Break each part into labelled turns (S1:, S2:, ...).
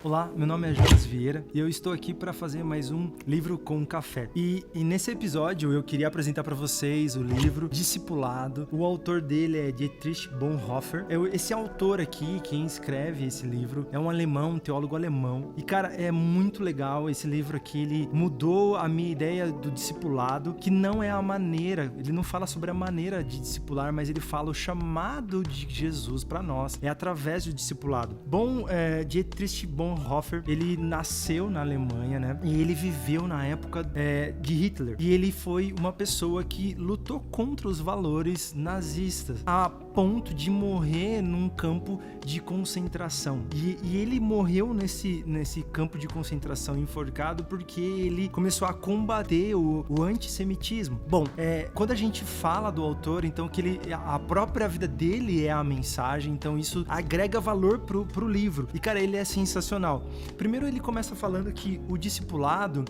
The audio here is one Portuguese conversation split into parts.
S1: Olá, meu nome é Jonas Vieira e eu estou aqui para fazer mais um Livro com Café. E nesse episódio eu queria apresentar para vocês o livro Discipulado. O autor dele é Dietrich Bonhoeffer. Esse autor aqui, quem escreve esse livro, é um alemão, um teólogo alemão. E cara, é muito legal esse livro aqui. Ele mudou a minha ideia do discipulado, que não é a maneira, ele não fala sobre a maneira de discipular, mas ele fala o chamado de Jesus para nós. É através do discipulado. Dietrich Bonhoeffer, ele nasceu na Alemanha, né? E ele viveu na época de Hitler. E ele foi uma pessoa que lutou contra os valores nazistas, a ponto de morrer num campo de concentração. E ele morreu nesse campo de concentração enforcado porque ele começou a combater o antissemitismo. Quando a gente fala do autor, então que a própria vida dele é a mensagem, então isso agrega valor pro livro. E cara, ele é sensacional. Primeiro ele começa falando que o discipulado,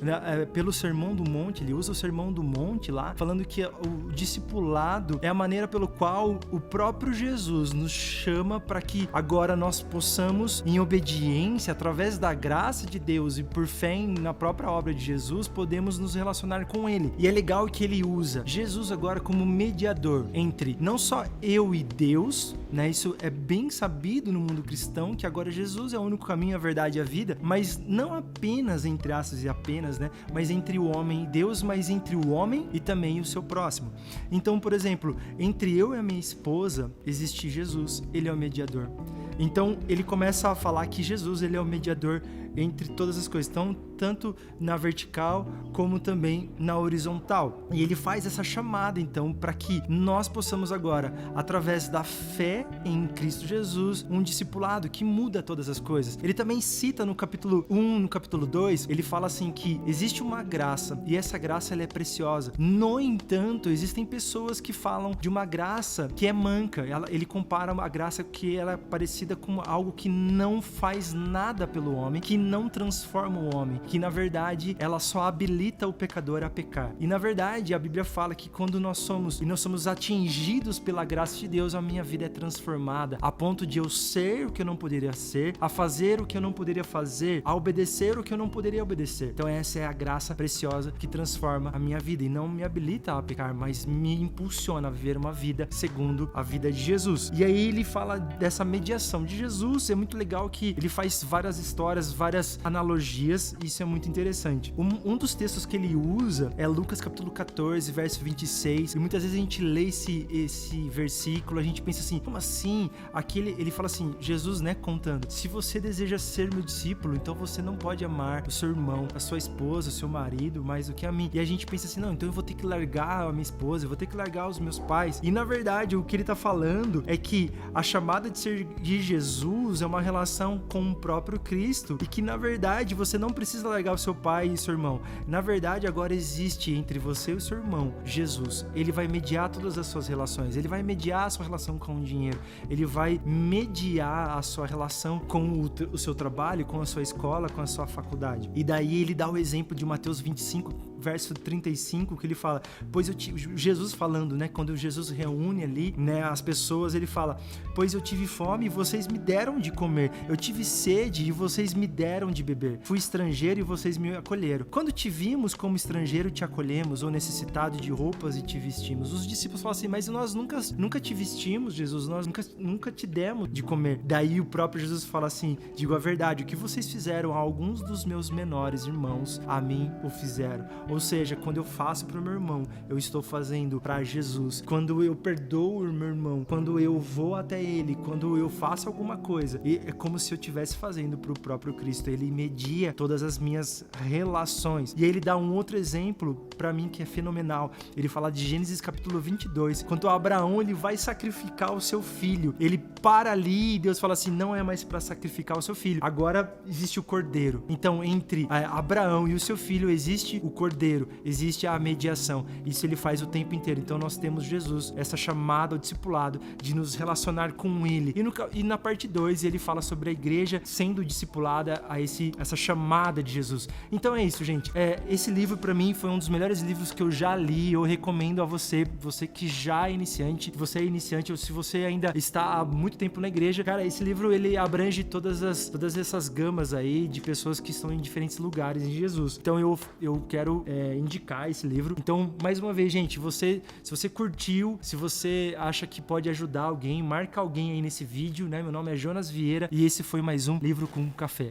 S1: pelo Sermão do Monte, ele usa o Sermão do Monte lá, falando que o discipulado é a maneira pelo qual o próprio Jesus nos chama para que agora nós possamos, em obediência, através da graça de Deus e por fé na própria obra de Jesus, podemos nos relacionar com ele. E é legal que ele usa Jesus agora como mediador entre não só eu e Deus, né? Isso é bem sabido no mundo cristão, que agora Jesus é o único caminho, a verdade e a vida, mas não apenas, entre aspas e apenas, né? Mas entre o homem e Deus, mas entre o homem e também o seu próximo. Então, por exemplo, entre eu e a minha esposa existe Jesus, ele é o mediador. Então, ele começa a falar que Jesus, ele é o mediador entre todas as coisas, então, tanto na vertical como também na horizontal. E ele faz essa chamada, então, para que nós possamos agora, através da fé em Cristo Jesus, um discipulado que muda todas as coisas. Ele também cita no capítulo 1, no capítulo 2, ele fala assim que existe uma graça, e essa graça ela é preciosa. No entanto, existem pessoas que falam de uma graça que é manca. Ele compara a graça que ela é parecida com algo que não faz nada pelo homem, que não transforma o homem, que na verdade ela só habilita o pecador a pecar. E na verdade a Bíblia fala que quando nós somos atingidos pela graça de Deus, a minha vida é transformada a ponto de eu ser o que eu não poderia ser, a fazer o que eu não poderia fazer, a obedecer o que eu não poderia obedecer. Então essa é a graça preciosa que transforma a minha vida e não me habilita a pecar, mas me impulsiona a viver uma vida segundo a vida de Jesus. E aí ele fala dessa mediação de Jesus. É muito legal que ele faz várias histórias, várias analogias, e isso é muito interessante. Um dos textos que ele usa é Lucas capítulo 14, verso 26, e muitas vezes a gente lê esse versículo, a gente pensa assim, como assim? Ele fala assim, Jesus, né, contando, se você deseja ser meu discípulo, então você não pode amar o seu irmão, a sua esposa, o seu marido, mais do que a mim. E a gente pensa assim, não, então eu vou ter que largar a minha esposa, eu vou ter que largar os meus pais. E na verdade, o que ele tá falando é que a chamada de ser de Jesus é uma relação com o próprio Cristo, e que na verdade você não precisa largar o seu pai e seu irmão. Na verdade agora existe entre você e o seu irmão Jesus. Ele vai mediar todas as suas relações, ele vai mediar a sua relação com o dinheiro, ele vai mediar a sua relação com o seu trabalho, com a sua escola, com a sua faculdade. E daí ele dá o exemplo de Mateus 25, verso 35, que ele fala, Jesus falando, né, quando Jesus reúne ali, né, as pessoas, ele fala, pois eu tive fome e vocês me deram de comer, eu tive sede e vocês me deram de beber, fui estrangeiro e vocês me acolheram, quando te vimos como estrangeiro te acolhemos, ou necessitado de roupas e te vestimos. Os discípulos falam assim, mas nós nunca te vestimos, Jesus, nós nunca te demos de comer. Daí o próprio Jesus fala assim, digo a verdade, o que vocês fizeram a alguns dos meus menores irmãos, a mim o fizeram. Ou seja, quando eu faço para o meu irmão, eu estou fazendo para Jesus. Quando eu perdoo o meu irmão, quando eu vou até ele, quando eu faço alguma coisa, é como se eu estivesse fazendo para o próprio Cristo. Ele media todas as minhas relações. E aí ele dá um outro exemplo para mim que é fenomenal. Ele fala de Gênesis capítulo 22, quando Abraão ele vai sacrificar o seu filho. Ele para ali e Deus fala assim, não é mais para sacrificar o seu filho, agora existe o cordeiro. Então entre Abraão e o seu filho existe o cordeiro cordeiro, existe a mediação. Isso ele faz o tempo inteiro. Então nós temos Jesus, essa chamada ao discipulado, de nos relacionar com ele. E na parte 2 ele fala sobre a igreja sendo discipulada a essa chamada de Jesus. Então é isso, gente. Esse livro pra mim foi um dos melhores livros que eu já li. Eu recomendo a você que já é iniciante, você é iniciante ou se você ainda está há muito tempo na igreja. Cara, esse livro ele abrange todas essas gamas aí de pessoas que estão em diferentes lugares em Jesus. Então eu quero indicar esse livro. Então, mais uma vez, gente, se você curtiu, se você acha que pode ajudar alguém, marca alguém aí nesse vídeo, né? Meu nome é Jonas Vieira e esse foi mais um Livro com Café.